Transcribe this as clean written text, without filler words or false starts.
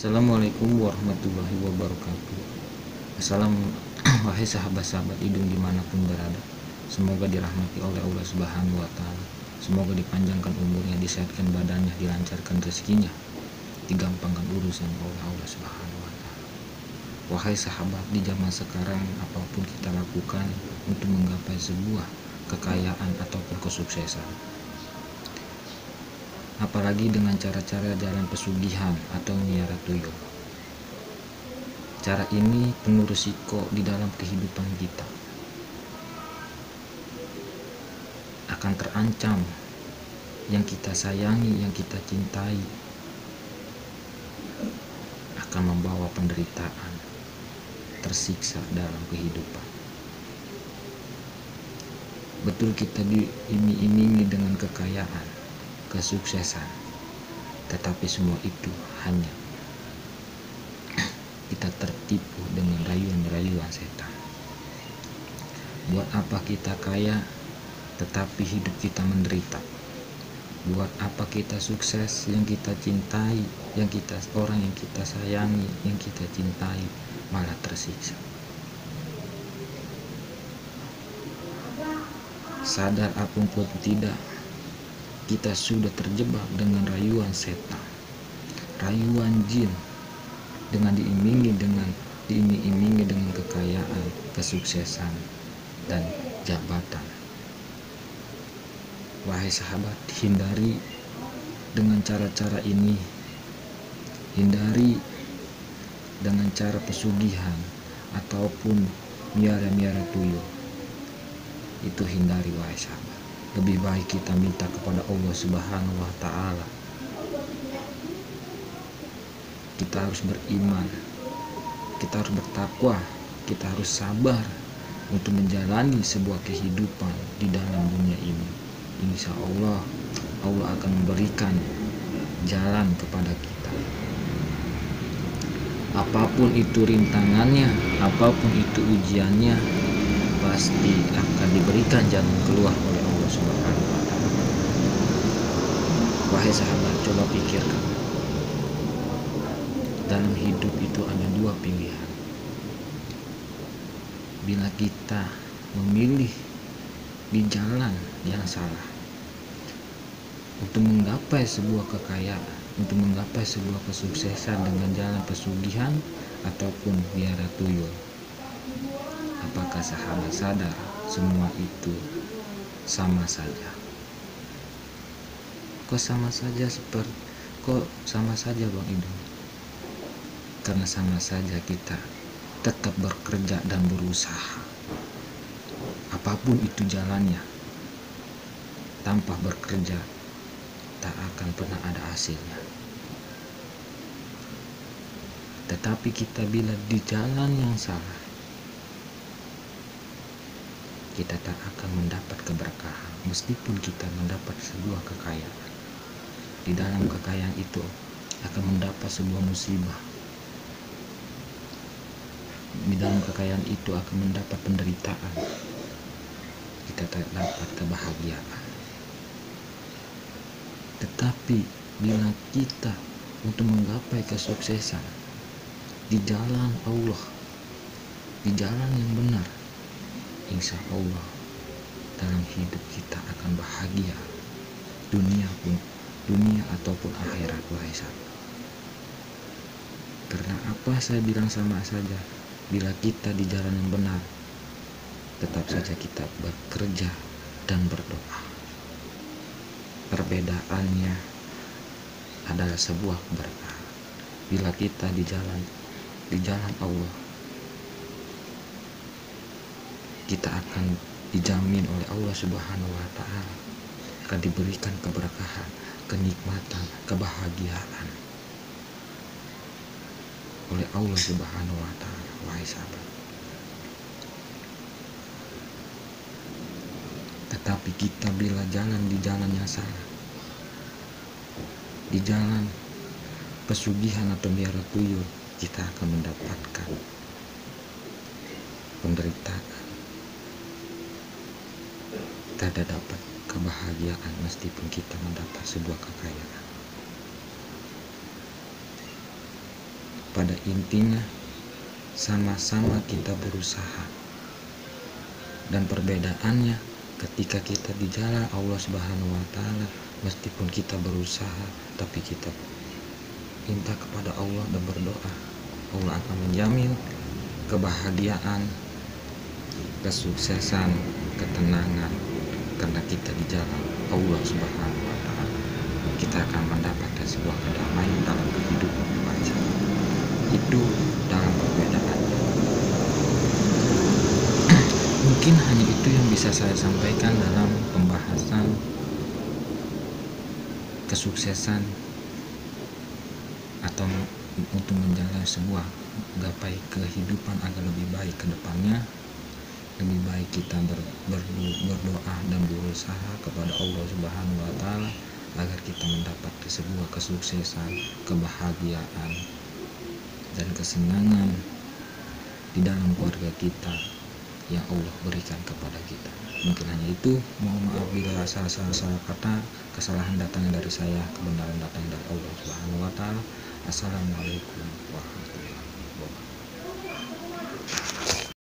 Assalamualaikum warahmatullahi wabarakatuh. Wahai sahabat-sahabat hidung dimanapun berada, semoga dirahmati oleh Allah Subhanahu wa Ta'ala. Semoga dipanjangkan umurnya, disehatkan badannya, dilancarkan rezekinya, digampangkan urusan oleh Allah Subhanahu wa Ta'ala. Wahai sahabat, di zaman sekarang apapun kita lakukan untuk menggapai sebuah kekayaan ataupun kesuksesan, apalagi dengan cara-cara jalan pesugihan atau miara tuyul. Cara ini penuh risiko di dalam kehidupan kita. Akan terancam yang kita sayangi, yang kita cintai, akan membawa penderitaan, tersiksa dalam kehidupan. Betul, kita diiming-imingi dengan kekayaan, kesuksesan, tetapi semua itu hanya kita tertipu dengan rayuan-rayuan setan. Buat apa kita kaya tetapi hidup kita menderita? Buat apa kita sukses yang kita cintai, orang yang kita sayangi, yang kita cintai malah tersiksa? Sadar apapun tidak, kita sudah terjebak dengan rayuan setan, rayuan jin, dengan diiming-imingi dengan kekayaan, kesuksesan, dan jabatan. Wahai sahabat, hindari dengan cara-cara ini. Hindari dengan cara pesugihan ataupun miara-miara tuyul. Itu hindari, wahai sahabat. Lebih baik kita minta kepada Allah Subhanahu wa Ta'ala. Kita harus beriman, kita harus bertakwa, kita harus sabar untuk menjalani sebuah kehidupan di dalam dunia ini. Insya Allah, Allah akan memberikan jalan kepada kita. Apapun itu rintangannya, apapun itu ujiannya, pasti akan diberikan jalan keluar oleh Allah Subhanahu wa Ta'ala. Wahai sahabat, coba pikirkan. Dalam hidup itu ada dua pilihan. Bila kita memilih di jalan yang salah untuk menggapai sebuah kekayaan, untuk menggapai sebuah kesuksesan dengan jalan pesugihan ataupun miara tuyul, apakah sahabat sadar semua itu sama saja? Kok sama saja Bang Idul? Karena sama saja kita tetap bekerja dan berusaha. Apapun itu jalannya, tanpa bekerja tak akan pernah ada hasilnya. Tetapi kita bila di jalan yang salah, kita tak akan mendapat keberkahan meskipun kita mendapat sebuah kekayaan. Di dalam kekayaan itu akan mendapat sebuah musibah. Di dalam kekayaan itu akan mendapat penderitaan. Kita tak dapat kebahagiaan. Tetapi bila kita untuk menggapai kesuksesan di jalan Allah, di jalan yang benar, insya Allah dalam hidup kita akan bahagia, dunia ataupun akhirat, wahai sahabat. Karena apa saya bilang sama saja? Bila kita di jalan yang benar, tetap saja kita bekerja dan berdoa. Perbedaannya adalah sebuah berkah. Bila kita di jalan Allah, kita akan dijamin oleh Allah Subhanahu wa Ta'ala, akan diberikan keberkahan, kenikmatan, kebahagiaan oleh Allah Subhanahu wa Ta'ala. Wahai sahabat, tetapi kita bila jalan di jalan yang salah, di jalan pesugihan atau miara tuyul, kita akan mendapatkan penderitaan, tidak dapat kebahagiaan meskipun kita mendapat sebuah kekayaan. pada intinya sama-sama kita berusaha, dan perbedaannya ketika kita di jalan Allah Subhanahu wa Ta'ala, meskipun kita berusaha tapi kita minta kepada Allah dan berdoa, Allah akan menjamin kebahagiaan, kesuksesan, ketenangan. Karena kita di jalan Allah Subhanahu wa Ta'ala, kita akan mendapatkan sebuah kedamaian dalam kehidupan baca. Itu dalam perbedaan. Mungkin hanya itu yang bisa saya sampaikan dalam pembahasan kesuksesan atau untuk menjalani sebuah gapai kehidupan agar lebih baik ke depannya. Lebih baik kita berdoa dan berusaha kepada Allah Subhanahu wa Ta'ala agar kita mendapat sebuah kesuksesan, kebahagiaan, dan kesenangan di dalam keluarga kita yang Allah berikan kepada kita. Mungkin hanya itu. Mohon maaf bila salah kata, kesalahan datangnya dari saya, kebenaran datangnya dari Allah Subhanahu wa Ta'ala. Assalamualaikum warahmatullahi wabarakatuh.